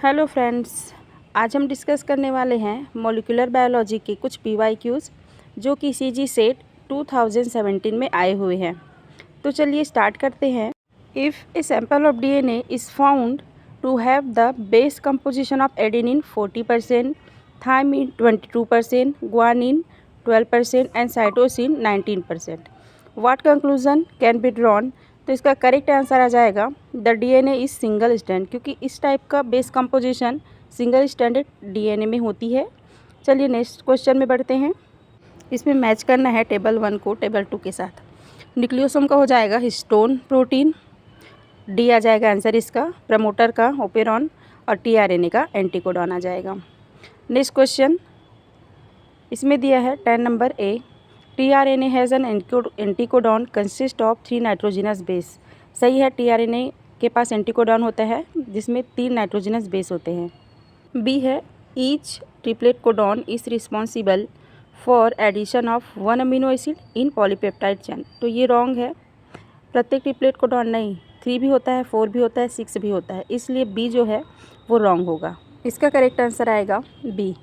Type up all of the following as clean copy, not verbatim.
Hello friends, आज हम discuss करने वाले हैं मॉलिक्यूलर बायोलॉजी के कुछ PYQs जो कि CG सेट 2017 में आए हुए हैं। तो चलिए स्टार्ट करते हैं। If a sample of DNA is found to have the base composition of adenine 40%, thymine 22%, guanine 12% and cytosine 19%, what conclusion can be drawn. तो इसका करेक्ट आंसर आ जाएगा the DNA is single strand, क्योंकि इस type का base composition single stranded DNA में होती है। चलिए नेक्स्ट क्वेश्चन में बढ़ते हैं। इसमें मैच करना है टेबल 1 को टेबल 2 के साथ। न्यूक्लियोसोम का हो जाएगा हिस्टोन प्रोटीन, डी आ जाएगा आंसर इसका, प्रमोटर का ओपेरॉन और tRNA का एंटीकोडॉन आ जाएगा। नेक्स्ट क्वेश्चन इसमें दिया है 10 number A, tRNA has an anticodon consist of 3 nitrogenous base. सही है, tRNA के पास एंटीकोडॉन होता है जिसमें 3 नाइट्रोजिनस बेस होते हैं। बी है each triplet codon is responsible for addition of 1 amino acid in polypeptide chain. तो ये रॉन्ग है, प्रत्येक ट्रिपलेट कोडॉन नहीं, 3 भी होता है, 4 भी होता है, 6 भी होता है, इसलिए बी जो है वो रॉन्ग होगा। इसका करेक्ट आंसर आएगा B.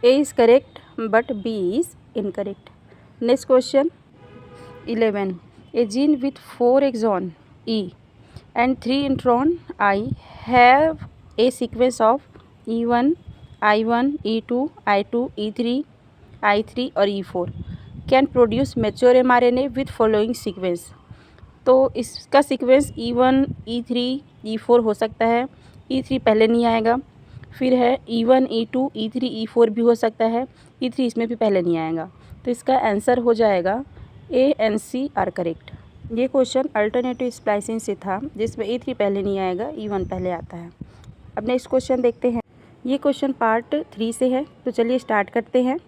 A is correct but B is incorrect. Next question 11, a gene with 4 exon E and 3 intron I have a sequence of E1, I1, E2, I2, E3, I3 और E4 can produce mature mRNA with following sequence। तो इसका sequence E1, E3, E4 हो सकता है। E3 पहले नहीं आएगा, फिर है E1, E2, E3, E4 भी हो सकता है, E3 इसमें भी पहले नहीं आएगा। तो इसका आंसर हो जाएगा A and C are correct. ये क्वेश्चन अल्टरनेटिव स्प्लाइसिंग से था जिसमें E3 पहले नहीं आएगा, E1 पहले आता है। अब नेक्स्ट क्वेश्चन देखते हैं। ये क्वेश्चन पार्ट 3 से है, तो चलिए स्टार्ट करते हैं।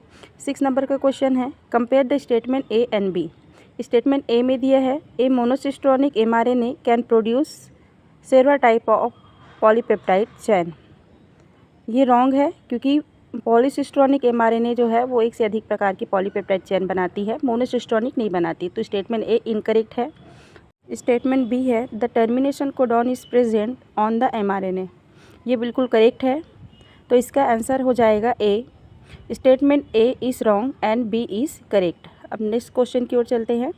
6 नंबर का क्वेश्चन है, compare the statement A and B. Statement A में दिया है A monocistronic mRNA can produce several type of polypeptide chain. ये रॉन्ग है, क्योंकि पॉलीसिस्ट्रोनिक mRNA जो है वो एक से अधिक प्रकार की पॉलीपेप्टाइड चेन बनाती है, मोनोसिस्ट्रोनिक नहीं बनाती। तो स्टेटमेंट ए इनकरेक्ट है। स्टेटमेंट बी है the termination codon is present on the mRNA। ये बिल्कुल करेक्ट है, तो इसका आंसर हो जाएगा A. Statement A is wrong and B is correct. अब नेक्स्ट क्वेश्चन की ओर चलते हैं।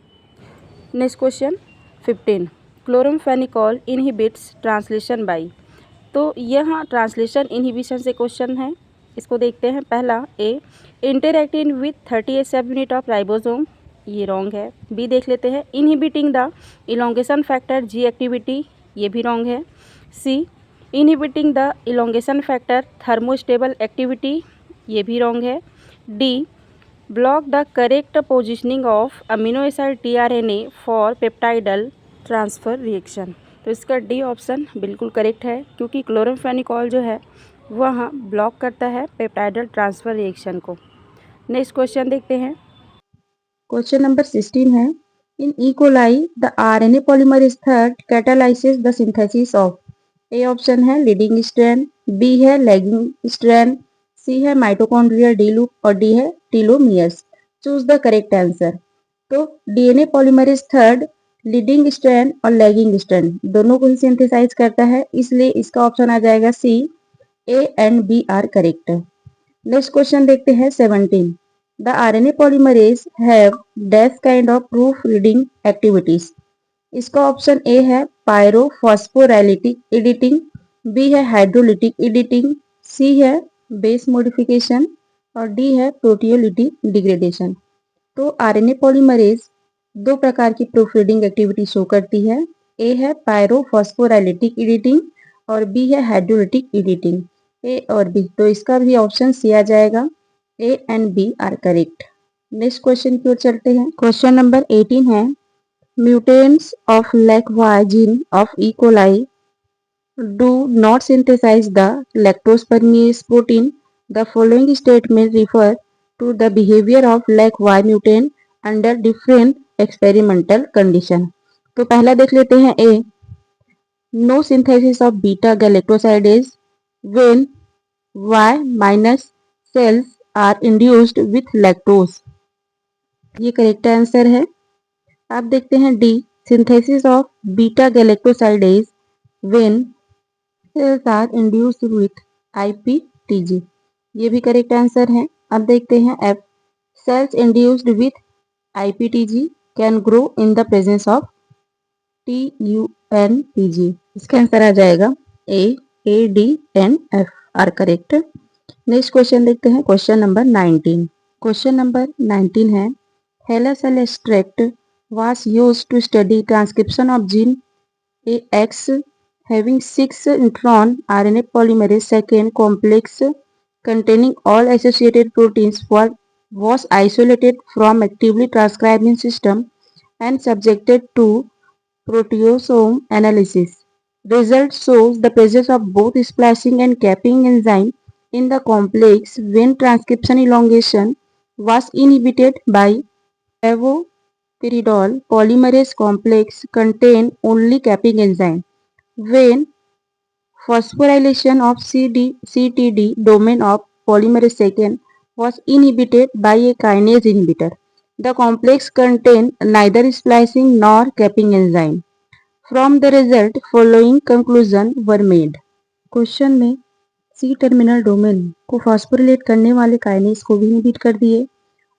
Next question 15, chloramphenicol inhibits translation by. तो यहाँ ट्रांसलेशन इनहिबिशन से क्वेश्चन है, इसको देखते हैं। पहला ए interacting with 38 subunit of ribosome, ये रॉन्ग है। बी देख लेते हैं, inhibiting the elongation factor G activity, ये भी रॉन्ग है। C inhibiting the elongation factor thermostable activity, ये भी रॉन्ग है। D block the correct positioning of amino acid tRNA for peptidyl transfer reaction. तो इसका डी ऑप्शन बिल्कुल करेक्ट है, क्योंकि क्लोरमफेनिकॉल जो है वह ब्लॉक करता है पेप्टाइडल ट्रांसफ़र रिएक्शन को। नेक्स्ट क्वेश्चन देखते हैं। क्वेश्चन नंबर 16 है, in E coli the RNA polymerase third catalysis the synthesis of. A option है लीडिंग स्ट्रैंड, बी है लैगिंग स्ट्रैंड, सी है माइटोकॉन्ड्रियल डी लूप और डी है telomeres. Choose the correct answer. तो DNA polymerase third leading strand और lagging strand दोनों को ही synthesise करता है, इसलिए इसका ऑप्शन आ जाएगा C. A and B are correct. Next question देखते हैं 17, the RNA polymerase have dash kind of proofreading activities. इसका ऑप्शन ए है पायरोफॉस्फोराइलिटिक एडिटिंग, बी है हाइड्रोलिटिक एडिटिंग, सी है बेस मॉडिफिकेशन और डी है प्रोटियोलिटिक डिग्रेडेशन। तो RNA polymerase 2 प्रकार की प्रूफ रीडिंग एक्टिविटी शो करती है। ए है पायरोफॉस्फोराइलिटिक एडिटिंग और बी है हाइड्रोलिटिक एडिटिंग। ए और बी, तो इसका भी ऑप्शन सी आ जाएगा। A and B are correct. Next question की ओर चलते हैं। क्वेश्चन नंबर 18 है, mutants of LAC-Y gene of E. coli do not synthesize the lactose permease protein. The following statement refer to the behavior of LAC-Y mutant under different experimental condition। तो पहला देख लेते हैं ए, no synthesis of beta galactosidase when Y minus cells are induced with lactose। ये correct answer है। आप देखते हैं D, synthesis of beta galactosidase when cells are induced with IPTG, ये भी करेक्ट आंसर है। अब देखते हैं F, cells induced with IPTG can grow in the presence of TUNPG, इसका आंसर आ जाएगा A, D and F are correct. Next question देखते हैं, क्वेश्चन नंबर 19। क्वेश्चन नंबर 19 है, HeLa cell extract was used to study transcription of gene AX having 6 intron RNA polymerase second complex containing all associated proteins was isolated from actively transcribing system and subjected to proteasome analysis. Result shows the presence of both splicing and capping enzyme in the complex when transcription elongation was inhibited by flavopiridol polymerase complex contain only capping enzyme. When phosphorylation of CTD domain of polymerase second was inhibited by a kinase inhibitor, the complex contain neither splicing nor capping enzyme. From the result, following conclusion were made. Question में C terminal domain को phosphorylate करने वाले kinase को भी inhibit कर दिए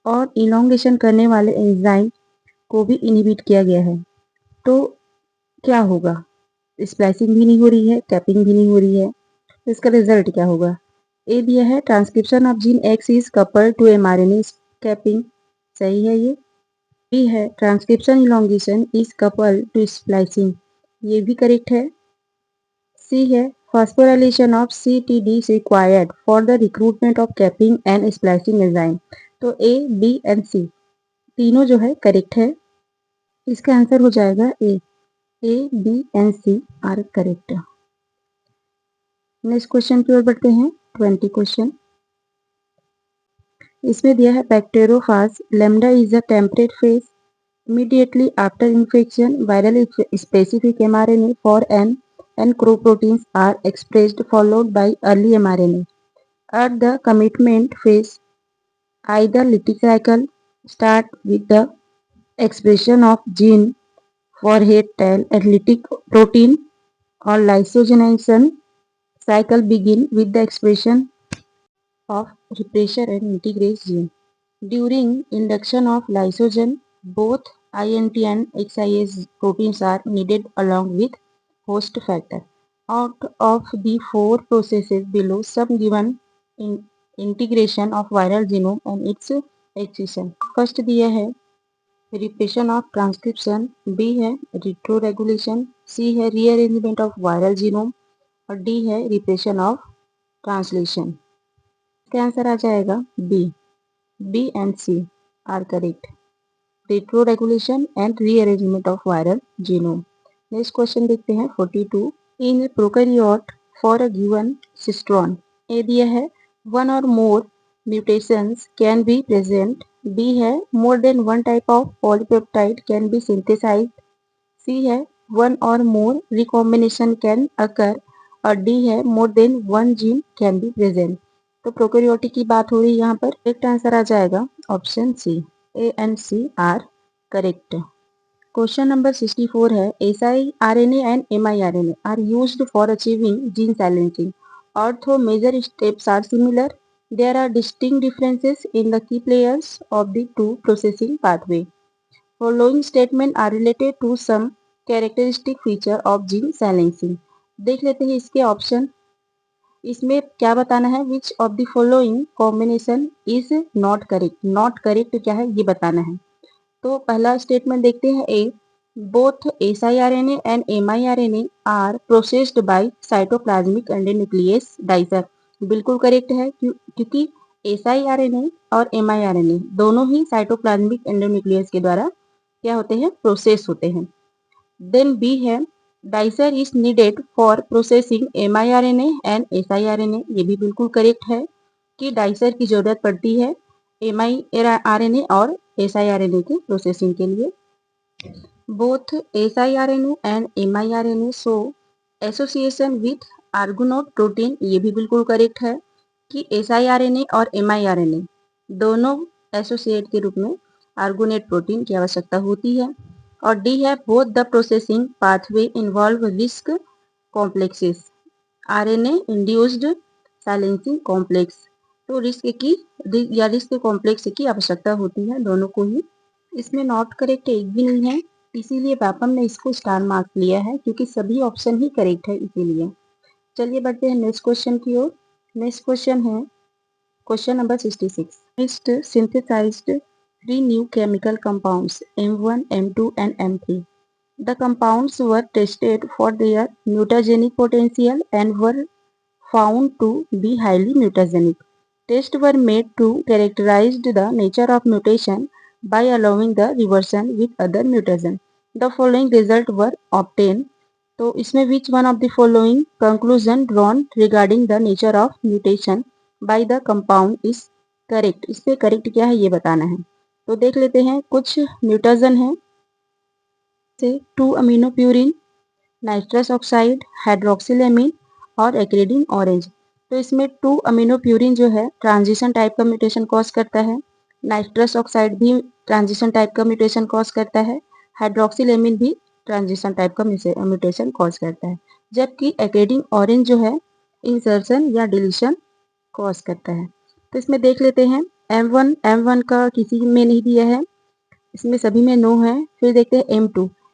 और elongation करने वाले एंजाइम को भी इनहिबिट किया गया है, तो क्या होगा? स्प्लाइसिंग भी नहीं हो रही है, कैपिंग भी नहीं हो रही है, तो इसका रिजल्ट क्या होगा? ए दिया है transcription of gene X is coupled to mRNA capping, सही है ये। बी है transcription elongation is coupled to splicing, ये भी करेक्ट है। सी है phosphorylation of CTD is required for the recruitment of capping and splicing enzyme, तो A, B and C तीनों जो है करेक्ट है। इसका आंसर हो जाएगा A, B and C are correct. Next question की ओर बढ़ते हैं, 20 क्वेश्चन। इसमें दिया है bacteriophage lambda is a temperate phage immediately after infection viral specific mRNA for N and CRO proteins are expressed followed by early mRNA. At the commitment phase, either lytic cycle start with the expression of gene for head tail and lytic protein or lysogenation cycle begin with the expression of repressor and integrase gene. During induction of lysogen, both INT and XIS proteins are needed along with host factor. Out of the four processes below, some given in integration of viral genome and its excision. First दिया है repression of transcription, B है retroregulation, C है rearrangement of viral genome और D है repression of translation. इसका answer आ जाएगा B and C are correct, retroregulation and rearrangement of viral genome. Next question देखते हैं 42। In prokaryote for a given cistron, A दिया है वन और more mutations can be present, B है more than one type of polypeptide can be synthesised, C है one और मोर recombination can occur और D है more than one gene can be present. तो prokaryotic की बात हो रही है यहाँ पर, करेक्ट आंसर आ जाएगा option C, A and C are correct. Question number 64 है, siRNA and miRNA are used for achieving gene silencing. Although major steps are similar, there are distinct differences in the key players of the two processing pathway. Following statements are related to some characteristic feature of gene silencing. देख लेते हैं इसके option. इसमें क्या बताना है, which of the following combination is not correct. Not correct क्या है ये बताना है। तो पहला स्टेटमेंट देखते हैं, A both siRNA and miRNA are processed by cytoplasmic endonuclease dicer, बिल्कुल करेक्ट है क्योंकि siRNA और miRNA दोनों ही साइटोप्लाज्मिक एंडोन्यूक्लियस के द्वारा क्या होते हैं, प्रोसेस होते हैं। देन बी है dicer is needed for processing miRNA and siRNA, ये भी बिल्कुल करेक्ट है कि डाइसर की जरूरत पड़ती है miRNA और siRNA के प्रोसेसिंग के लिए। Both siRNA and miRNA show association with argonaute protein, ये भी बिल्कुल करेक्ट है कि siRNA और miRNA दोनों एसोसिएट के रूप में आर्गोनेट प्रोटीन की आवश्यकता होती है। और डी है both the processing pathway involve risk complexes, RNA induced silencing complex. तो रिस्क कॉम्प्लेक्स की आवश्यकता होती है दोनों को ही। इसमें नॉट करेक्ट एक भी नहीं है, इसीलिए व्यापम ने इसको स्टार मार्क्स लिया है, क्योंकि सभी ऑप्शन ही करेक्ट है इसीलिए। चलिए बढ़ते हैं नेक्स्ट क्वेश्चन की ओर। नेक्स्ट क्वेश्चन है question number 66। Next synthesized three new chemical compounds M1, M2 and M3. The compounds were tested for their mutagenic potential and were found to be highly mutagenic. Tests were made to characterize the nature of mutation by allowing the reversion with other mutation. The following results were obtained. तो इसमें which one of the following conclusion drawn regarding the nature of mutation by the compound is correct? इस पे correct क्या है ये बताना है। तो देख लेते हैं, कुछ म्यूटेशन है से 2 अमीनो प्यूरिन, नाइट्रस ऑक्साइड, हाइड्रोक्सिलेमिन और एक्रिडिन ऑरेंज। तो इसमें 2 अमीनो प्यूरिन जो है ट्रांजिशन टाइप का म्यूटेशन कॉज करता है, नाइट्रस ऑक्साइड भी ट्रांजिशन टाइप का म्यूटेशन कॉज करता है, हाइड्रोक्सिलेमिन भी ट्रांजिशन टाइप का म्यूटेशन कॉज करता है, जबकि एक्रिडिन ऑरेंज जो है इंसर्शन या डिलीशन कॉज करता है। तो इसमें देख लेते हैं, M1 का किसी में नहीं दिया है, इसमें सभी में नो है। फिर देखते हैं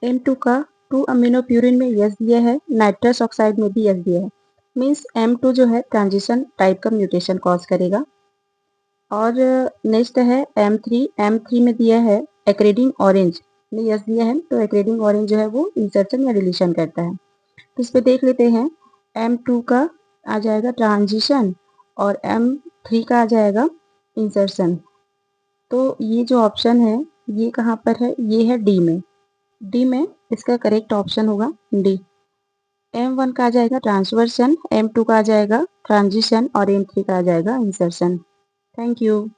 M2 का 2 अमीनो प्यूरिन में यस दिया है, नाइट्रस ऑक्साइड में भी यस दिया है, मीन्स M2 जो है ट्रांजिशन टाइप का म्यूटेशन कॉज करेगा। और नेक्स्ट है M3 में दिया है एक्रिडिन ऑरेंज में यस दिया है, तो एक्रिडिन ऑरेंज जो है वो इंसर्शन या डिलीशन करता है। तो इस पर देख लेते हैं, M2 का आ जाएगा ट्रांजिशन और M3 का आ जाएगा इंसर्शन। तो ये जो ऑप्शन है ये कहाँ पर है, ये है डी में इसका करेक्ट ऑप्शन होगा डी। M1 का आ जाएगा ट्रांसवर्सन, M2 का आ जाएगा ट्रांजिशन और M3 का आ जाएगा इंसर्शन। Thank you.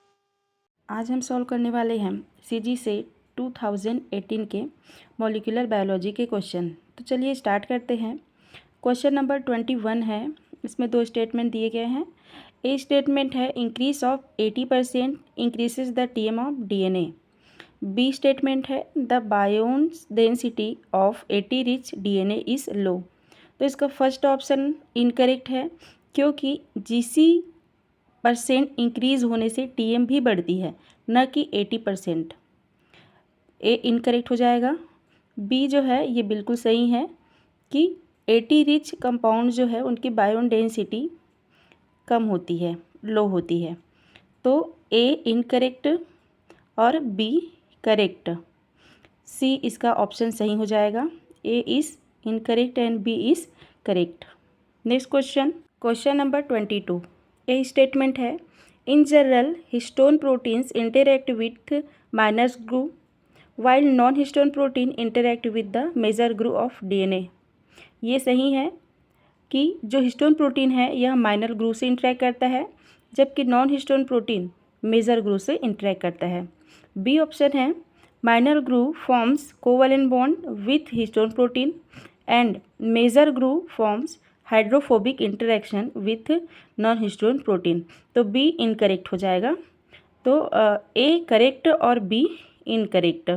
आज हम सॉल्व करने वाले हैं सीजी से 2018 के मॉलिक्यूलर बायोलॉजी के क्वेश्चन। तो चलिए स्टार्ट करते हैं। क्वेश्चन नंबर 21 है, इसमें 2 स्टेटमेंट दिए गए हैं। ए स्टेटमेंट है increase of 80% increases the TM of DNA. B statement है the buoyant density of 80 rich DNA is low. तो इसका फर्स्ट ऑप्शन इनकरेक्ट है, क्योंकि जीसी % इंक्रीज होने से टीएम भी बढ़ती है, न कि 80%। ए इनकरेक्ट हो जाएगा। बी जो है ये बिल्कुल सही है कि 80 रिच कंपाउंड जो है उनकी बायोन डेंसिटी कम होती है, लो होती है। तो ए इनकरेक्ट और बी करेक्ट। सी इसका ऑप्शन सही हो जाएगा। A is incorrect and B is correct. Next question number 22। A statement है in general histone proteins interact with minus group while non histone protein interact with the major group of DNA. ये सही है कि जो histone protein है यह minor group से interact करता है, जबकि non histone protein major group से इंटरैक्ट करता है। बी ऑप्शन है minor group forms covalent bond with histone protein and major group forms hydrophobic interaction with non histone protein. तो बी इनकरेक्ट हो जाएगा। तो ए करेक्ट और बी इनकरेक्ट।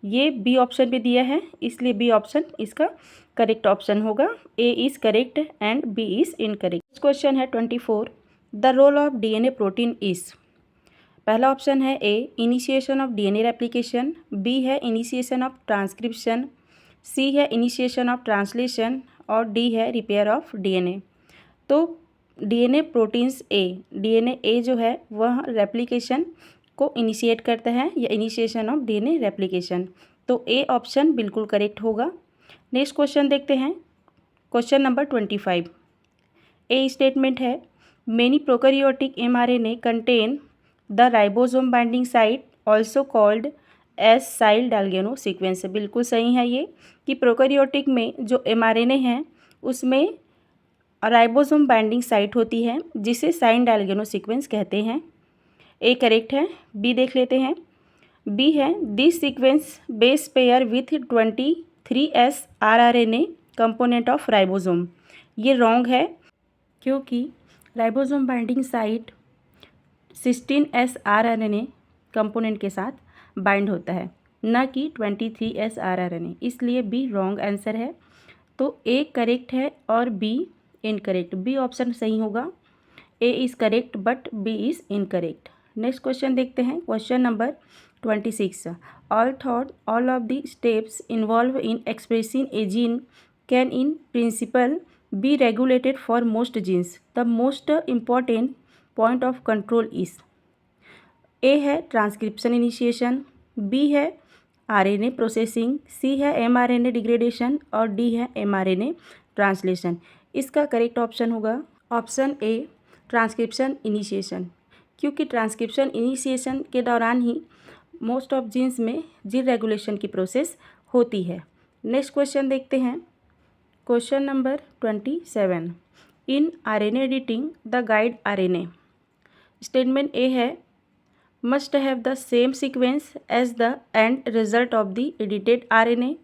ये बी ऑप्शन पे दिया है, इसलिए बी ऑप्शन इसका करेक्ट ऑप्शन होगा। A is correct and B is incorrect. Question है 24। The role of DNA protein is. पहला ऑप्शन है A initiation of DNA replication, B है इनिशिएशन ऑफ ट्रांसक्रिप्शन, सी है इनिशिएशन ऑफ ट्रांसलेशन और D है repair of DNA. तो DNA proteins DNA A जो है वह रेप्लिकेशन को इनिशिएट करता है या इनिशिएशन ऑफ डीएनए रेप्लिकेशन। तो ए ऑप्शन बिल्कुल करेक्ट होगा। नेक्स्ट क्वेश्चन देखते हैं। Question number 25। ए स्टेटमेंट है many prokaryotic mRNA contain the ribosome binding site also called as Shine Dalgarno sequence. बिल्कुल सही है ये कि प्रोकैरियोटिक में जो एमआरएनए हैं उसमें राइबोसोम बाइंडिंग साइट होती है, जिसे साइन डाल्गेनो सीक्वेंस कहते हैं। ए करेक्ट है। बी देख लेते हैं। बी है this sequence base pair with 23S rRNA component of ribosome. ये रॉन्ग है, क्योंकि ribosome binding site 16S rRNA component के साथ बाइंड होता है, न कि 23S rRNA, इसलिए बी रॉन्ग आंसर है। तो ए करेक्ट है और बी इनकरेक्ट। बी ऑप्शन सही होगा। A is correct but B is incorrect. Next question देखते हैं, question number 26। All of the steps involve in expressing a gene can in principle be regulated for most genes. The most important point of control is. A है transcription initiation, B है RNA processing, C है mRNA degradation और D है mRNA translation. इसका correct option होगा option A transcription initiation, क्योंकि transcription initiation के दौरान ही मोस्ट ऑफ जीन्स में जीन रेगुलेशन की प्रोसेस होती है। नेक्स्ट क्वेश्चन देखते हैं, question number 27। In RNA editing the guide RNA. Statement A है must have the same sequence as the end result of the edited RNA.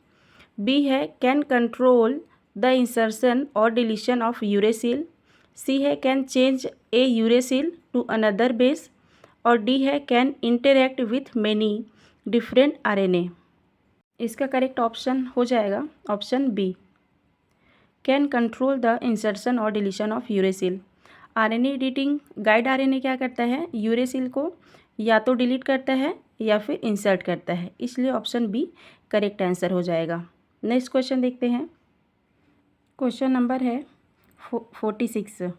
B है can control the insertion और deletion of uracil. C है can change a uracil to another base और D है can interact with many different RNA. इसका correct option हो जाएगा option B can control the insertion और deletion of uracil. RNA editing guide RNA क्या करता है, यूरेसिल को या तो डिलीट करता है या फिर इंसर्ट करता है, इसलिए ऑप्शन बी करेक्ट आंसर हो जाएगा। नेक्स्ट क्वेश्चन देखते हैं, क्वेश्चन नंबर है 46।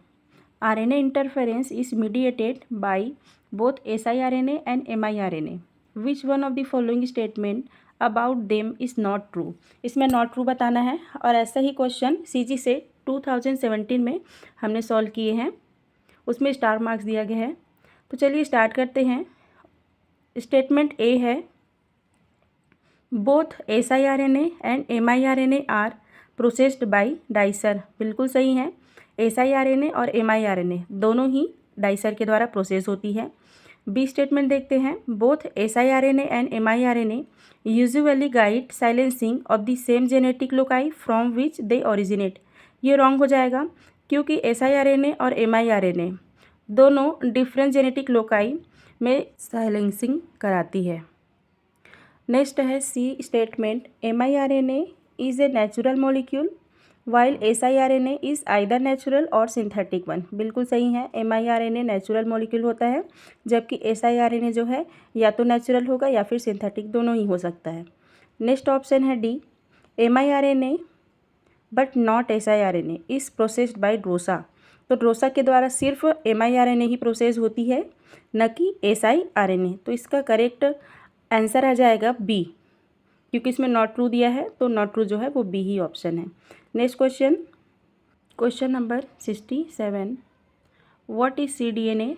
RNA interference is mediated by both siRNA and miRNA। Which one of the following statement about them is not true. इसमें नॉट ट्रू बताना है और ऐसा ही क्वेश्चन CG से 2017 में हमने सॉल्व किए हैं, उसमें स्टार मार्क्स दिया गया है। तो चलिए स्टार्ट करते हैं। स्टेटमेंट ए है both siRNA and miRNA are processed by dicer. बिल्कुल सही है, siRNA और miRNA दोनों ही डाइसर के द्वारा प्रोसेस होती है। बी स्टेटमेंट देखते हैं, both siRNA and miRNA usually guide silencing of the same genetic loci from which they originate. ये रॉन्ग हो जाएगा, क्योंकि siRNA और miRNA दोनों डिफरेंट जेनेटिक लोकाई में साइलेंसिंग कराती है। नेक्स्ट है C statement, miRNA is a natural molecule while siRNA is either natural और सिंथेटिक वन। बिल्कुल सही है, miRNA नेचुरल मॉलिक्यूल होता है, जबकि siRNA जो है या तो नेचुरल होगा या फिर सिंथेटिक, दोनों ही हो सकता है। नेक्स्ट ऑप्शन है D, miRNA but not siRNA is processed by Drosha. तो ड्रोसा के द्वारा सिर्फ miRNA ही प्रोसेस होती है, न कि siRNA। तो इसका करेक्ट आंसर आ जाएगा बी, क्योंकि इसमें नॉट ट्रू दिया है, तो नॉट ट्रू जो है वो बी ही ऑप्शन है। Next question, question number 67। What is cDNA।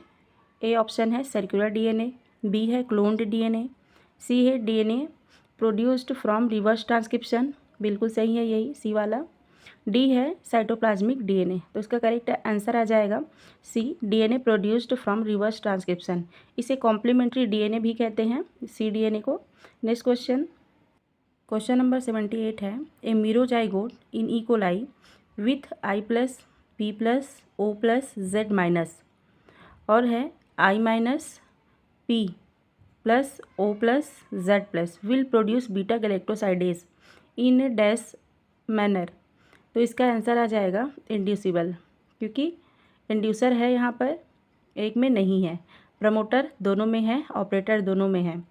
A option है सर्कुलर DNA, बी है क्लोन्ड DNA, सी है DNA produced from reverse transcription. बिल्कुल सही है यही सी वाला। डी है साइटोप्लाज्मिक DNA। तो इसका करेक्ट आंसर आ जाएगा C, DNA produced from reverse transcription. इसे कॉम्प्लीमेंट्री DNA भी कहते हैं, cDNA को। नेक्स्ट क्वेश्चन, क्वेश्चन नंबर 78 है, a merozygote in E coli with I+, P+, O+, Z- और है I-, P+, O+, Z+ will produce beta galactosidase in dash manner. तो इसका आंसर आ जाएगा इंड्यूसिबल, क्योंकि इंड्यूसर है यहाँ पर, एक में नहीं है, प्रमोटर दोनों में है, ऑपरेटर दोनों में है,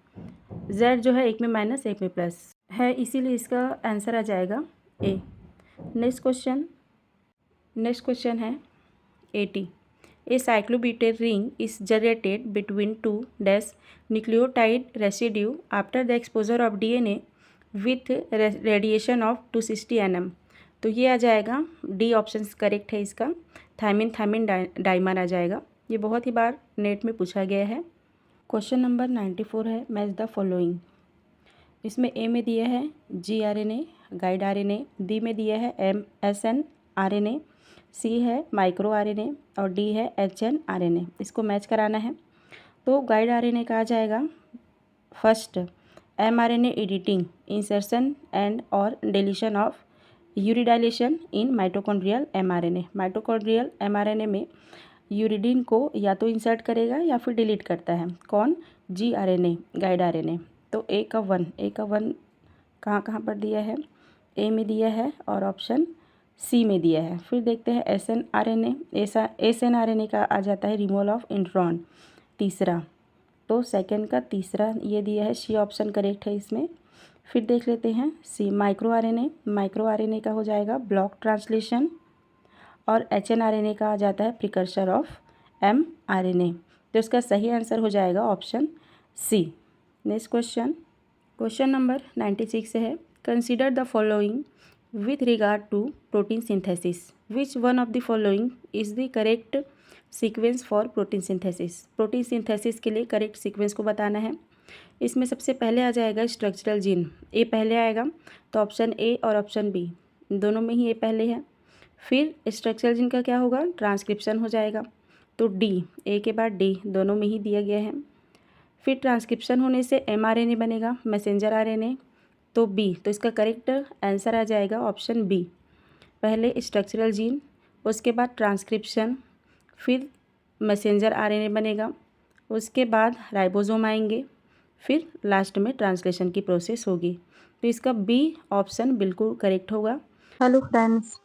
Z जो है एक में माइनस एक में प्लस है, इसीलिए इसका आंसर आ जाएगा ए। नेक्स्ट क्वेश्चन है 80। A cyclobutane ring is generated between two dash nucleotide residue after the exposure of DNA with radiation of 260 nm। तो ये आ जाएगा डी ऑप्शन करेक्ट है इसका, थायमिन डाइमर आ जाएगा। ये बहुत ही बार नेट में पूछा गया है। क्वेश्चन नंबर 94 है, मैच द फॉलोइंग। इसमें ए में दिया है gRNA गाइड RNA, बी में दिया है MSNRNA, सी है माइक्रो RNA और डी है HNRNA। इसको मैच कराना है, तो गाइड RNA का आ जाएगा first mRNA editing insertion and और deletion of uridylation in mitochondrial mRNA। Mitochondrial mRNA में यूरिडीन को या तो इंसर्ट करेगा या फिर डिलीट करता है, कौन, gRNA गाइड RNA। तो ए का वन कहाँ कहाँ पर दिया है, ए में दिया है और ऑप्शन सी में दिया है। फिर देखते हैं S N R N A का आ जाता है रिमूवल ऑफ इंट्रॉन, तीसरा। तो सेकंड का तीसरा ये दिया है, सी ऑप्शन करेक्ट है इसमें। फिर देख लेते हैं सी माइक्रो आरएनए का हो जाएगा ब्लॉक ट्रांसलेशन, और HNRNA का आ जाता है प्रिकर्सर ऑफ mRNA। तो इसका सही आंसर हो जाएगा option C. Next question number 96 है, consider the following with regard to protein synthesis, which one of the following is the correct sequence for protein synthesis. Protein synthesis के लिए correct sequence को बताना है। इसमें सबसे पहले आ जाएगा स्ट्रक्चरल जीन, ए पहले आएगा, तो ऑप्शन ए और ऑप्शन बी दोनों में ही ए पहले है। फिर स्ट्रक्चरल जीन का क्या होगा, ट्रांसक्रिप्शन हो जाएगा, तो डी, ए के बाद डी दोनों में ही दिया गया है। फिर ट्रांसक्रिप्शन होने से mRNA बनेगा, मैसेंजर आरएनए, तो बी। तो इसका करेक्ट आंसर आ जाएगा ऑप्शन बी, पहले स्ट्रक्चरल जीन, उसके बाद ट्रांसक्रिप्शन, फिर मैसेंजर आरएनए बनेगा, उसके बाद राइबोसोम आएंगे, फिर लास्ट में ट्रांसलेशन की प्रोसेस होगी। तो इसका बी ऑप्शन बिल्कुल करेक्ट होगा। हेलो फ्रेंड्स,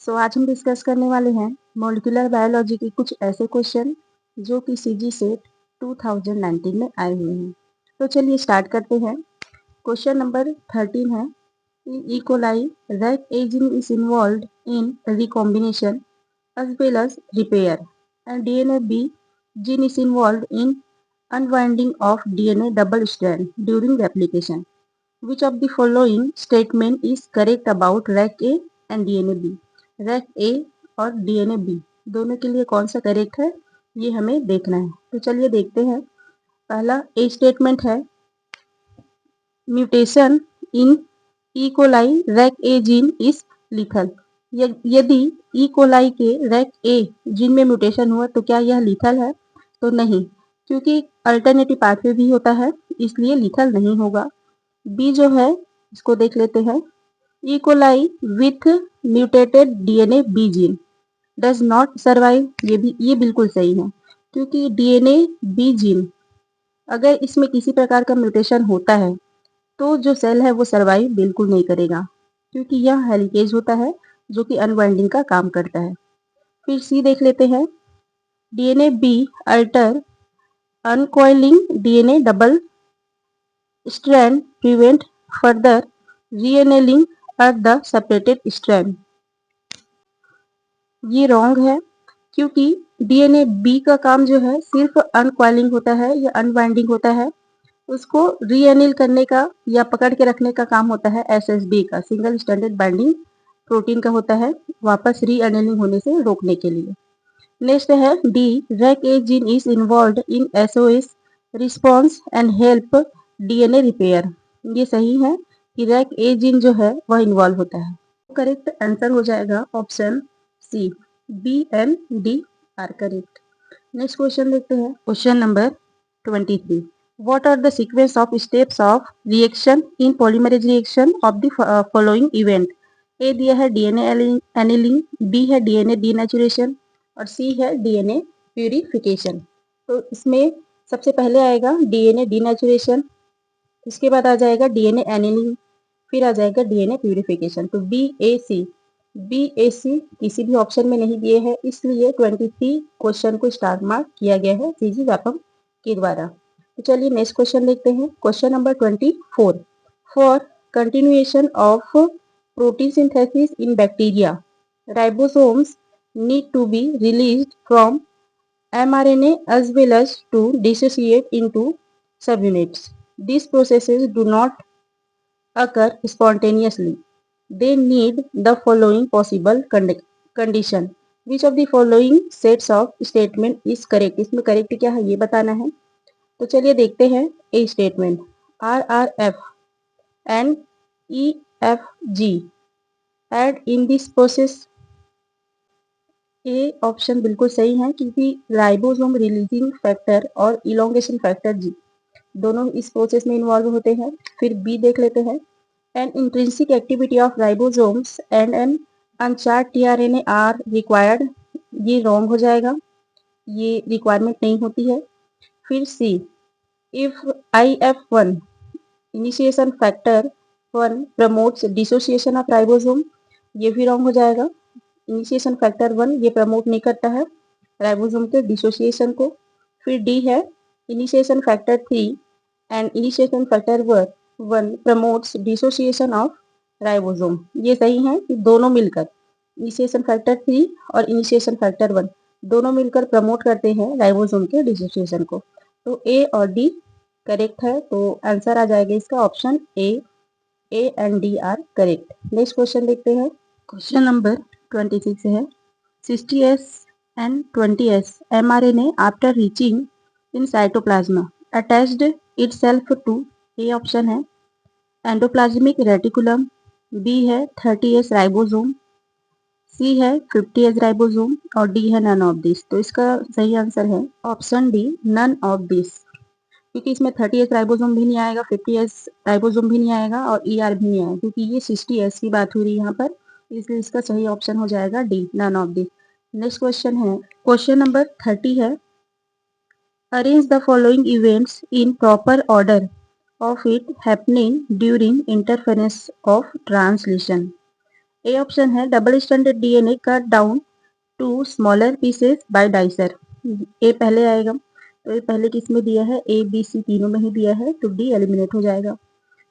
सो आज हम डिस्कस करने वाले हैं मॉलिक्यूलर बायोलॉजी के कुछ ऐसे क्वेश्चन जो कि सीजी सेट 2019 में आए हुए हैं। तो चलिए स्टार्ट करते हैं। क्वेश्चन नंबर 13 है, in E coli rec A gene is involved in recombination as well as repair, and DNA B gene is involved in unwinding of DNA double strand during replication. Which of the following statement is correct about RAC A and DNA B? RAC A और DNA B दोनों के लिए कौन सा correct है, ये हमें देखना है। तो चलिए देखते हैं। पहला ए स्टेटमेंट है, mutation in E coli rec A gene is lethal. यदि ई कोलाई के रैक ए जीन में म्यूटेशन हुआ तो क्या यह लीथल है? तो नहीं, क्योंकि अल्टरनेटिव पाथवे भी होता है, इसलिए लीथल नहीं होगा। बी जो है इसको देख लेते हैं, E coli with mutated DNA B gene does not survive. ये बिल्कुल सही है, क्योंकि डीएनए बी जीन अगर इसमें किसी प्रकार का म्यूटेशन होता है तो जो सेल है वो सर्वाइव बिल्कुल नहीं करेगा, क्योंकि यह हेलिकेज होता है जो कि अनवाइंडिंग का काम करता है। फिर सी देख लेते हैं, DNA B alter uncoiling DNA double strand prevent further reannealing at the separated strand. ये रॉन्ग है, क्योंकि डीएनए बी का काम जो है सिर्फ अनकॉइलिंग होता है या अनवाइंडिंग होता है, उसको रीएनिल करने का या पकड़ के रखने का काम होता है एसएसबी का, सिंगल स्ट्रैंडेड बाइंडिंग प्रोटीन का होता है, वापस रीएनिलिंग होने से रोकने के लिए। नेक्स्ट है D, rack A gene is involved in SOS response and help DNA repair. ये सही है कि रैक ए जीन जो है वह इन्वॉल्व होता है। करेक्ट आंसर हो जाएगा option C, B and D are correct. Next question देखते हैं, question number 23, what are the sequence of steps of reaction in polymerase reaction of the following event? ए दिया है डीएनए एनिलिंग, बी है DNA denaturation और सी है DNA purification. तो इसमें सबसे पहले आएगा डीएनए डीनेचुरेशन, इसके बाद आ जाएगा डीएनए एनिलिंग, फिर आ जाएगा डीएनए प्यूरिफिकेशन। तो बी ए सी किसी भी ऑप्शन में नहीं दिए हैं, इसलिए 23 क्वेश्चन को स्टार मार्क किया गया है सीजी व्यापम के द्वारा। तो चलिए नेक्स्ट क्वेश्चन देखते हैं, question number 24, for continuation of protein synthesis in bacteria ribosomes need to be released from mRNA as well as to dissociate into subunits. These processes do not occur spontaneously. They need the following possible condition. Which of the following sets of statement is correct? इसमें correct क्या है ये बताना है। तो चलिए देखते हैं A statement, RRF and EFG add in this process। A option बिल्कुल सही है, क्योंकि राइबोसोम रिलीजिंग फैक्टर और इलोंगेशन फैक्टर जी दोनों इस प्रोसेस में इन्वॉल्व होते हैं। फिर बी देख लेते हैं, an intrinsic activity of ribosomes and an uncharged tRNA are required. ये रॉन्ग हो जाएगा, ये रिक्वायरमेंट नहीं होती है। फिर C, if IF1 initiation factor 1 promotes dissociation of ribosome, ये भी रॉन्ग हो जाएगा। इनिशिएशन फैक्टर 1 ये प्रमोट नहीं करता है राइबोसोम के डिसोसिएशन को। फिर डी है initiation factor 3 and initiation factor 1 promotes dissociation of ribosome. ये सही है कि दोनों मिलकर इनिशिएशन फैक्टर 3 और इनिशिएशन फैक्टर 1 दोनों मिलकर प्रमोट करते हैं राइबोसोम के डिसोसिएशन को। तो ए और डी करेक्ट है, तो आंसर आ जाएगा इसका option A and D are correct. Next question देखते हैं। क्वेश्चन नंबर 26 है 60S and 20S mRNA after reaching in cytoplasm attached itself to A option है एंडोप्लाज्मिक रेटिकुलम, बी है 30S राइबोसोम, सी है 50S राइबोसोम और डी है none of this. तो इसका सही आंसर है option D none of this, क्योंकि इसमें 30S राइबोसोम भी नहीं आएगा, 50S राइबोसोम भी नहीं आएगा और ER भी नहीं आएगा, क्योंकि ये 60S की बात हो रही है यहाँ पर, इसलिए इसका सही ऑप्शन हो जाएगा D none of this. Next question है क्वेश्चन नंबर 30 है arrange the following events in proper order of it happening during interference of translation. A option है double standard DNA cut down to smaller pieces by dicer. A पहले आएगा, तो ये पहले किस में दिया है, ए बी सी तीनों में ही दिया है, तो डी एलिमिनेट हो जाएगा।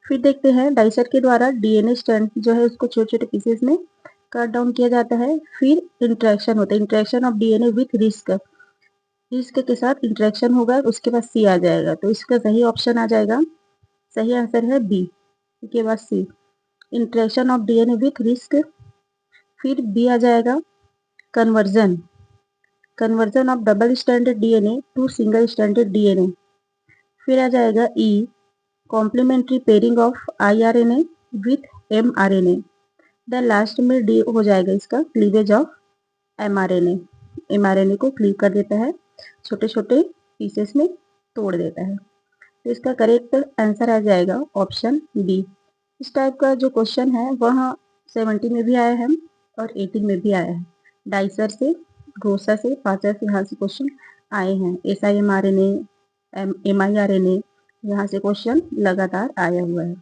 फिर देखते हैं डाइसर के द्वारा DNA स्ट्रैंड जो है उसको छोटे छोटे पीसेस में कट डाउन किया जाता है। फिर इंट्रैक्शन होता है, interaction of DNA with risk के साथ इंट्रैक्शन होगा, उसके बाद सी आ जाएगा। तो इसका सही ऑप्शन आ जाएगा, सही आंसर है बी के बाद C interaction of DNA with RISC. फिर बी आ जाएगा conversion of double standard DNA to single standard DNA। फिर आ जाएगा E complementary pairing of IRNA with mRNA। Then last में डी हो जाएगा इसका क्लीवेज ऑफ mRNA को क्लीव कर देता है, छोटे छोटे पीसेस में तोड़ देता है। तो इसका करेक्ट आंसर आ जाएगा ऑप्शन बी। इस टाइप का जो क्वेश्चन है वह 70 में भी आया है और 80 में भी आया है। डाइसर से, ग्रोसा से, पाचर से यहाँ से क्वेश्चन आए हैं। SIMRNA, MIRNA यहाँ से क्वेश्चन लगातार आया हुआ है।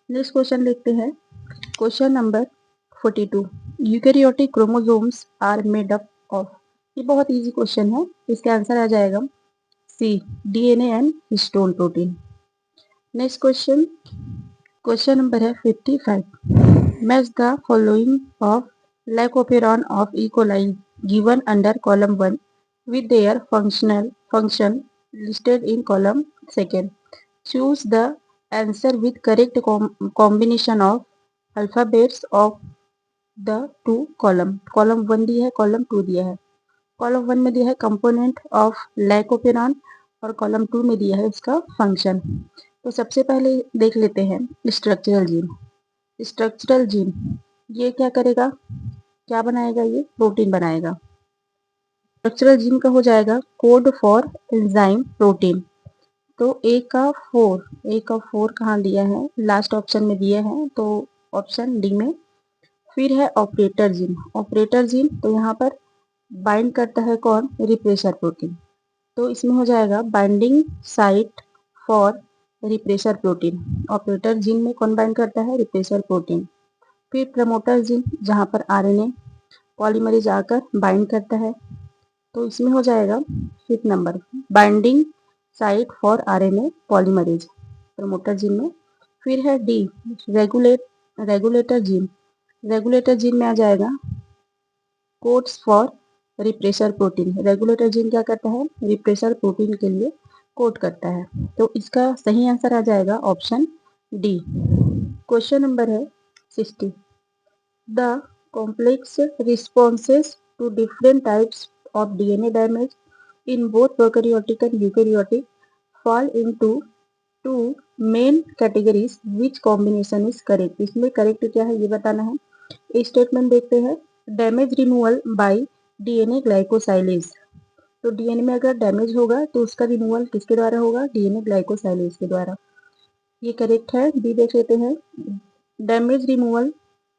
नेक्स्ट क्वेश्चन देखते हैं question number 42 eukaryotic chromosomes are made up of. ये बहुत इजी क्वेश्चन है, इसका आंसर आ जाएगा C DNA and histone protein. Next question number है 55 match the following of lac operon of E. coli given under column 1 with their function listed in column 2. Choose the answer with correct combination of alphabets of the two column। Column 1 दिया है, column 2 दिया है। Column 1 में दिया है component of लाइकोपेरॉन और column 2 में दिया है उसका फंक्शन। तो सबसे पहले देख लेते हैं स्ट्रक्चरल जीन ये क्या करेगा, क्या बनाएगा, ये प्रोटीन बनाएगा। स्ट्रक्चरल जीन का हो जाएगा कोड फॉर एंजाइम प्रोटीन। तो ए का 4 कहाँ दिया है, लास्ट ऑप्शन में दिया है, तो ऑप्शन डी में। फिर है ऑपरेटर जीन, तो यहाँ पर बाइंड करता है कौन, रिप्रेसर प्रोटीन। तो इसमें हो जाएगा binding site for repressor protein. Operator gene में कौन बाइंड करता है, रिप्रेसर प्रोटीन। फिर प्रमोटर जीन जहाँ पर RNA पॉलीमरेज आकर बाइंड करता है, तो इसमें हो जाएगा 5th number binding site for RNA polymerase promoter gene में। फिर है डी रेगुलेटर जीन में आ जाएगा codes for repressor protein. Regulator gene क्या करता है, रिप्रेसर प्रोटीन के लिए कोड करता है। तो इसका सही आंसर आ जाएगा ऑप्शन डी। क्वेश्चन नंबर है 60 the complex responses to different types of DNA damage in both prokaryotic and eukaryotic fall into two main categories. Which combination is correct? इसमें करेक्ट क्या है ये बताना है। स्टेटमेंट देखते हैं डैमेज रिमूवल बाय DNA ग्लाइकोसाइलेज। तो DNA में अगर डैमेज होगा तो उसका रिमूवल किसके द्वारा होगा, DNA ग्लाइकोसाइलेज के द्वारा। ये करेक्ट है। बी देख लेते हैं damage removal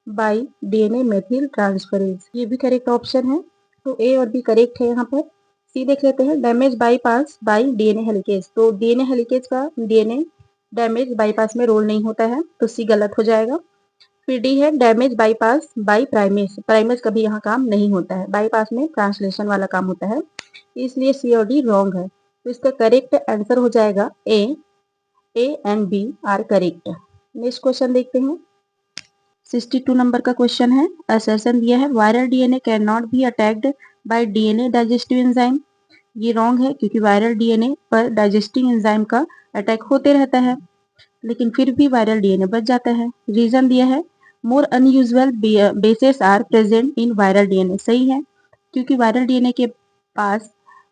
by DNA methyl transferase, ये भी करेक्ट ऑप्शन है। तो ए और बी करेक्ट है यहाँ पर। सी देख लेते हैं damage bypass by DNA helicase. तो DNA हेलिकेज का DNA डैमेज बाईपास में रोल नहीं होता है, तो सी गलत हो जाएगा। फिर डी है damage bypass by primase. Primase कभी यहाँ काम नहीं होता है, बाईपास में ट्रांसलेशन वाला काम होता है, इसलिए सी और डी रॉन्ग है। तो इसका करेक्ट आंसर हो जाएगा A and B are correct. Next question देखते हैं। 62 नंबर का क्वेश्चन है। असर्शन दिया है viral DNA can not be attacked by DNA digestive enzyme. ये रॉन्ग है क्योंकि वायरल डीएनए पर डाइजेस्टिंग एंजाइम का अटैक होते रहता है, लेकिन फिर भी वायरल डीएनए बच जाता है। रीजन दिया है more unusual bases are present in viral DNA. सही है, क्योंकि वायरल डीएनए के पास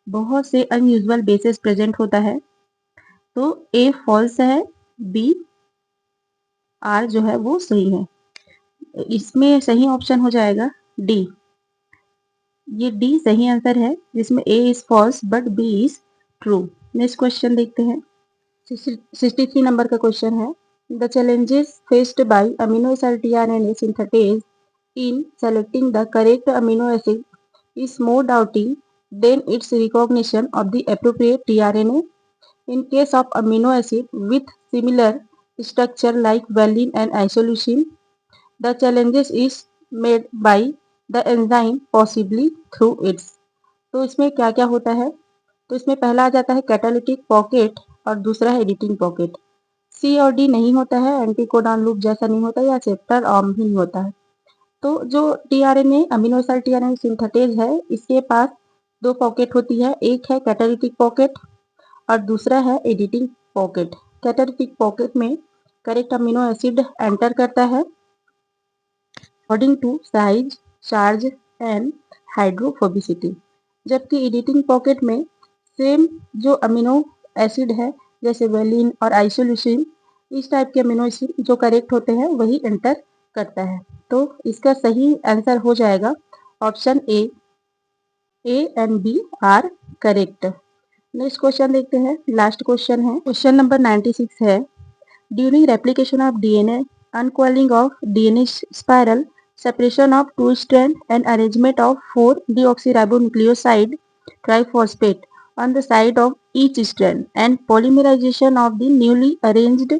बहुत से अनयूजुअल बेसेस प्रेजेंट होता है। तो ए फॉल्स है, बी आर जो है वो सही है। इसमें सही ऑप्शन हो जाएगा डी। ये डी सही आंसर है, जिसमें A is false but B is true. Next question देखते हैं। 63 नंबर का क्वेश्चन है। The challenges faced by amino acid tRNA synthetases in selecting the correct amino acid is more doubting than its recognition of the appropriate tRNA. In case of amino acid with similar structure like valine and isoleucine, the challenges is made by the enzyme possibly through its। तो इसमें क्या क्या होता है? तो इसमें पहला आ जाता है कैटालिटिक पॉकेट और दूसरा है एडिटिंग पॉकेट। सी और डी नहीं होता है, एंटीकोडॉन लूप जैसा नहीं होता या चैप्टर आर्म भी नहीं होता है। तो जो tRNA amino acid tRNA synthetase है, इसके पास दो पॉकेट होती है, एक है कैटालिटिक पॉकेट और दूसरा है एडिटिंग पॉकेट। कैटालिटिक पॉकेट में करेक्ट अमीनो एसिड एंटर करता है according to size, charge and hydrophobicity, जबकि एडिटिंग पॉकेट में सेम जो अमीनो एसिड है जैसे वेलिन और आइसोल्यूसिन, इस टाइप के अमीनो एसिड जो करेक्ट होते हैं वही एंटर करता है। तो इसका सही आंसर हो जाएगा option A and B are correct. Next question देखते हैं, लास्ट क्वेश्चन है, क्वेश्चन नंबर 96 है। During replication of DNA, uncoiling of DNA spiral, separation of two strand and arrangement of 4 deoxyribonucleoside triphosphate on the side of each strand and polymerization of the newly arranged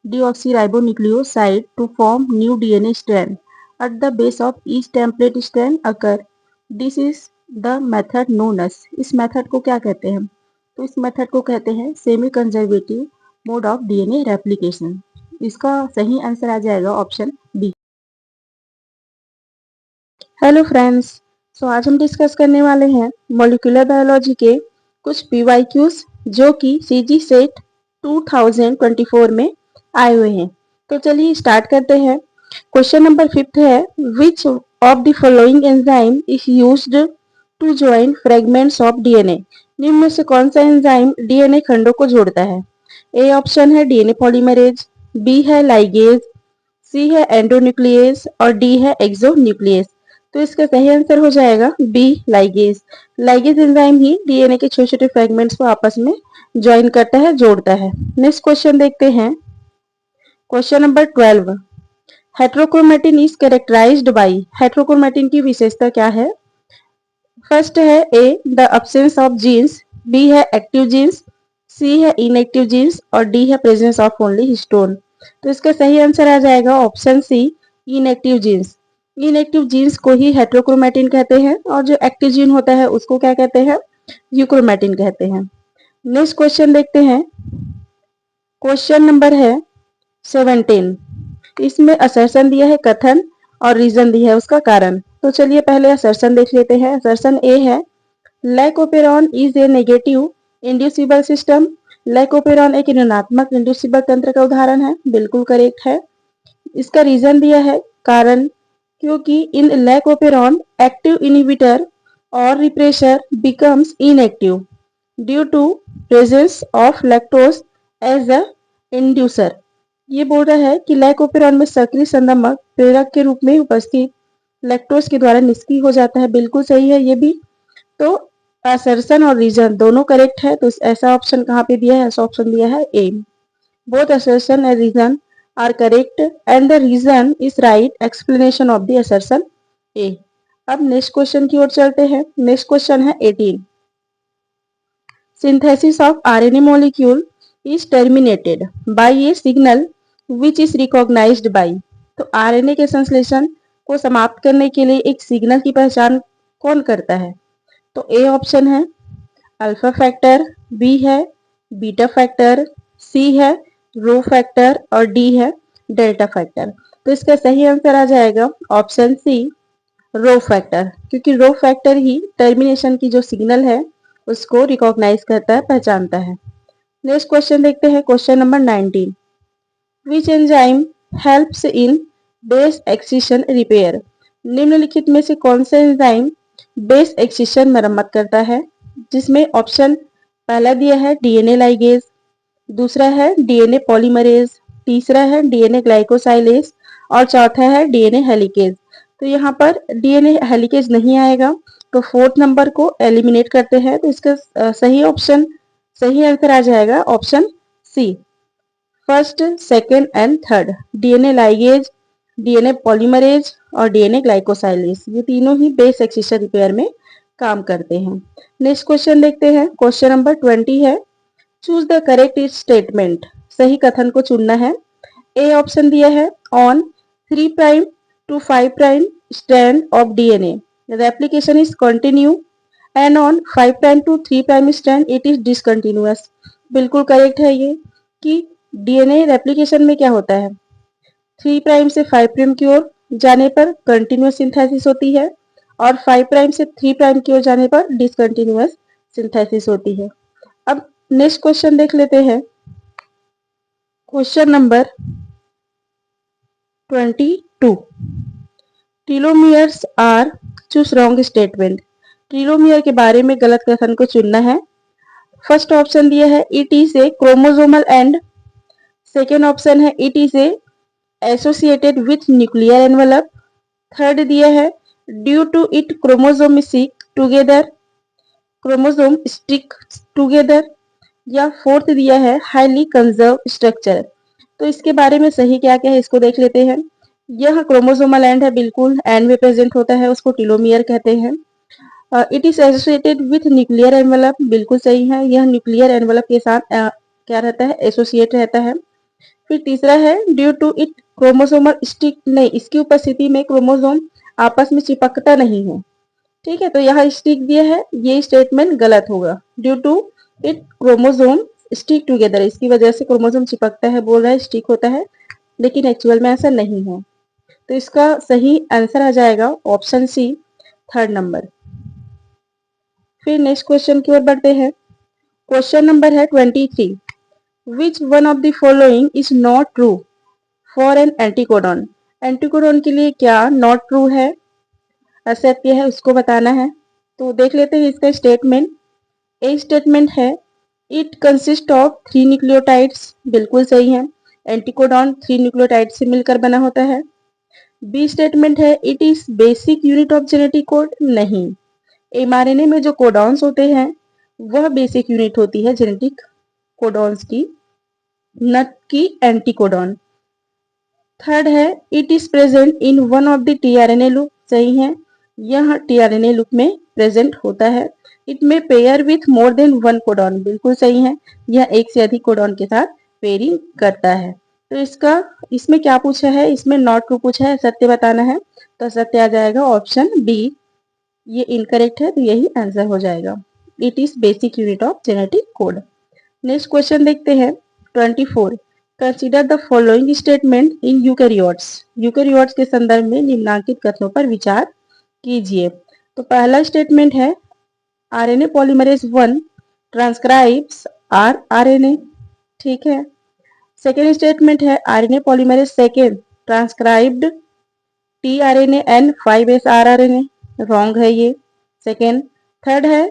deoxyribonucleoside to form new DNA strand at the base of each template strand occur. This is the method known as। इस method को क्या कहते हैं? तो इस method को कहते हैं semi conservative mode of DNA replication. इसका सही आंसर आ जाएगा ऑप्शन बी। हेलो फ्रेंड्स, सो आज हम डिस्कस करने वाले हैं मॉलिक्यूलर बायोलॉजी के कुछ पीवाईक्यूज जो कि सीजी सेट 2024 में आए हुए हैं। तो चलिए स्टार्ट करते हैं। क्वेश्चन नंबर 5 है, which of the following enzyme is used to join fragments of DNA. निम्न में से कौन सा एंजाइम डीएनए खंडों को जोड़ता है? ए ऑप्शन है डीएनए पॉलीमरेज, बी है लाइगेज, सी है एंडोन्यूक्लियस और डी है एक्सोन्यूक्लियस। तो इसका सही आंसर हो जाएगा बी लाइगेज। लाइगेज एंजाइम ही डीएनए के छोटे छोटे फ्रेगमेंट्स को आपस में ज्वाइन करता है, जोड़ता है। नेक्स्ट क्वेश्चन देखते हैं। Question number 12, heterochromatin is characterized by. Heterochromatin की विशेषता क्या है? फर्स्ट है A the absence of genes, B है एक्टिव जीन्स, सी है इनएक्टिव जीन्स और डी है प्रेजेंस ऑफ ओनली हिस्टोन। तो इसका सही आंसर आ जाएगा option C inactive genes. Inactive genes को ही हेट्रोक्रोमेटिन कहते हैं और जो एक्टिव जीन होता है उसको क्या कहते हैं? यूक्रोमेटिन कहते हैं। नेक्स्ट क्वेश्चन देखते हैं। क्वेश्चन नंबर है 17। इसमें असर्शन दिया है कथन और रीजन दिया है उसका कारण। तो चलिए पहले असर्शन देख लेते हैं। असर्शन ए है, lac operon is a negative inducible system. Lac operon एक ऋणात्मक इंड्यूसिबल तंत्र का उदाहरण है, बिल्कुल करेक्ट है। इसका रीजन दिया है कारण, क्योंकि इन लाइकोपेरॉन एक्टिव इनहिबिटर और repressor becomes inactive due to presence of lactose as a inducer. ये बोल रहा है कि लाइकोपेरॉन में सक्रिय संदमक प्रेरक के रूप में उपस्थित लैक्टोज के द्वारा निष्क्रिय हो जाता है, बिल्कुल सही है ये भी। तो असर्शन और रीजन दोनों करेक्ट है। तो ऐसा ऑप्शन कहाँ पे दिया है? ऐसा ऑप्शन दिया है A. Both assertion and reason are correct and the reason is right explanation of the assertion A। अब नेक्स्ट क्वेश्चन की ओर चलते हैं। नेक्स्ट क्वेश्चन है 18। Synthesis of RNA molecule is terminated by a signal which is recognized by। तो RNA के संश्लेषण को समाप्त करने के लिए एक सिग्नल की पहचान कौन करता है? तो ए ऑप्शन है अल्फा फैक्टर, बी है बीटा फैक्टर, सी है रो फैक्टर और डी है डेल्टा फैक्टर। तो इसका सही आंसर आ जाएगा ऑप्शन सी रो फैक्टर, क्योंकि रो फैक्टर ही टर्मिनेशन की जो सिग्नल है उसको रिकॉग्नाइज करता है, पहचानता है। नेक्स्ट क्वेश्चन देखते हैं, question number 19। Which enzyme helps in base excision repair? निम्नलिखित में से कौन सा एंजाइम बेस एक्सिशन मरम्मत करता है? जिसमें ऑप्शन पहला दिया है डीएनए लाइगेज, दूसरा है डीएनए पॉलीमरेज, तीसरा है डीएनए ग्लाइकोसाइलेज और चौथा है डीएनए हेलिकेज। तो यहाँ पर डीएनए हेलिकेज नहीं आएगा, तो फोर्थ नंबर को एलिमिनेट करते हैं। तो इसका सही आंसर आ जाएगा option C first, second and third. DNA ligase, DNA polymerase और डीएनए ग्लाइकोसाइलेज, ये तीनों ही बेस एक्सिशन रिपेयर में काम करते हैं। नेक्स्ट क्वेश्चन देखते हैं, क्वेश्चन नंबर 20 है चूज द करेक्ट स्टेटमेंट। सही कथन को चुनना है। ए ऑप्शन दिया है on 3 prime to 5 prime strand of DNA replication is continue and on 5 prime to 3 prime strand it is discontinuous. बिल्कुल करेक्ट है ये कि डीएनए रेप्लिकेशन में क्या होता है, 3 प्राइम से 5 प्राइम की ओर जाने पर कंटिन्यूअस सिंथेसिस होती है और 5 प्राइम से 3 प्राइम की ओर जाने पर डिसकंटिन्यूअस सिंथेसिस होती है। अब नेक्स्ट क्वेश्चन देख लेते हैं, question number 22। Telomeres are choose wrong statement. Telomere के बारे में गलत कथन को चुनना है। फर्स्ट ऑप्शन दिया है it is a chromosomal end, second option है it is a associated with nuclear envelope, third दिया है due to it chromosome stick together, या फोर्थ दिया है हाईली कंजर्व स्ट्रक्चर। तो इसके बारे में सही क्या क्या है इसको देख लेते हैं। यह क्रोमोसोमल एंड है, बिल्कुल एंड में प्रेजेंट होता है, उसको टीलोमियर कहते हैं। It is associated with nuclear envelope, बिल्कुल सही है, यह न्यूक्लियर एनवेलप के साथ क्या रहता है, एसोसिएट रहता है। फिर तीसरा है due to it chromosomal stick, नहीं, इसकी उपस्थिति में क्रोमोसोम आपस में चिपकता नहीं है। ठीक है, तो यहाँ स्टिक दिया है, ये स्टेटमेंट गलत होगा। Due to it chromosome stick together, इसकी वजह से क्रोमोसोम चिपकता है, बोल रहा है स्टिक होता है, लेकिन एक्चुअल में ऐसा नहीं है। तो इसका सही आंसर आ जाएगा ऑप्शन सी थर्ड नंबर। फिर नेक्स्ट क्वेश्चन की ओर बढ़ते हैं, क्वेश्चन नंबर है 23। Which one of the following is not true for an anticodon? Anticodon के लिए क्या नॉट ट्रू है, असत्य है, उसको बताना है। तो देख लेते हैं इसका स्टेटमेंट। ए स्टेटमेंट है इट कंसिस्ट ऑफ 3 न्यूक्लियोटाइड्स, बिल्कुल सही है, एंटीकोडॉन 3 न्यूक्लियोटाइड से मिलकर बना होता है। बी स्टेटमेंट है it is basic unit of genetic code, नहीं, एमआरएनए में जो कोडॉन्स होते हैं वह बेसिक यूनिट होती है जेनेटिक कोडॉन्स की, न कि एंटीकोडॉन। थर्ड है it is present in one of the tRNA loop, सही है, यह टीआरएनए लूप में प्रेजेंट होता है। इट में pair with more than one codon, बिल्कुल सही है, यह एक से अधिक कोडॉन के साथ पेयरिंग करता है। तो इसमें क्या पूछा है, इसमें नॉट ट्रू पूछा है, सत्य बताना है, तो सत्य आ जाएगा ऑप्शन बी। ये इनकरेक्ट है, तो यही आंसर हो जाएगा, it is basic unit of genetic code. Next question देखते हैं 24। Consider the following statement in eukaryotes. Eukaryotes के संदर्भ में निम्नांकित कथनों पर विचार कीजिए। तो पहला स्टेटमेंट है आरएनए पॉलीमरेज 1 ट्रांसक्राइब्स आरएनए, ठीक है। सेकेंड स्टेटमेंट है RNA polymerase 2 transcribed tRNA and 5s rRNA, wrong है ये, सेकेंड। थर्ड है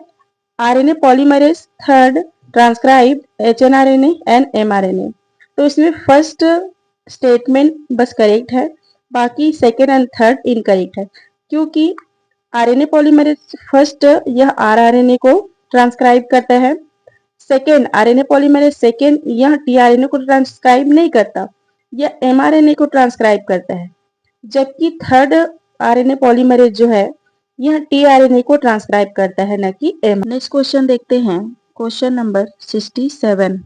RNA polymerase 3 transcribed hnRNA and mRNA. तो इसमें फर्स्ट स्टेटमेंट बस करेक्ट है, बाकी सेकेंड एंड थर्ड इनकरेक्ट है, क्योंकि आरएनए पॉलीमरेज फर्स्ट यह आरआरएनए को ट्रांसक्राइब करता है, सेकेंड आरएनए पॉलीमरेज सेकेंड यह टीआरएनए को ट्रांसक्राइब नहीं करता, यह एमआरएनए को ट्रांसक्राइब करता है, जबकि थर्ड आरएनए पॉलीमरेज जो है यह टीआरएनए को ट्रांसक्राइब करता है, न कि एम। नेक्स्ट क्वेश्चन देखते हैं, question number 67।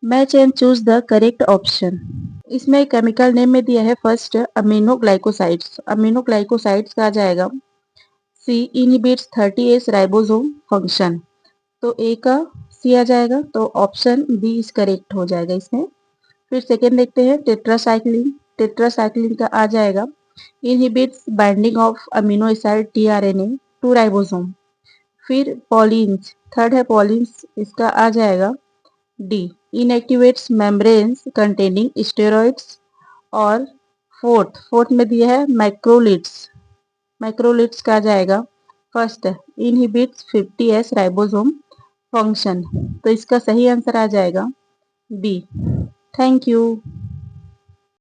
Match and choose the correct option. इसमें केमिकल नेम में दिया है फर्स्ट अमीनोग्लाइकोसाइड्स। अमीनोग्लाइकोसाइड्स का आ जाएगा सी इनहिबिट्स 30S राइबोसोम फंक्शन। तो ए का सी आ जाएगा, तो ऑप्शन बी इज करेक्ट हो जाएगा इसमें। फिर सेकेंड देखते हैं टेट्रासाइक्लिन। टेट्रासाइक्लिन का आ जाएगा inhibits binding of amino acid tRNA to ribosome. फिर पॉलिन्स, थर्ड है पॉलिन्स, इसका आ जाएगा D inactivates membranes containing steroids. और फोर्थ में दिया है मैक्रोलिड्स। मैक्रोलिड्स का आ जाएगा first inhibits 50S ribosome function. तो इसका सही आंसर आ जाएगा बी। Thank you.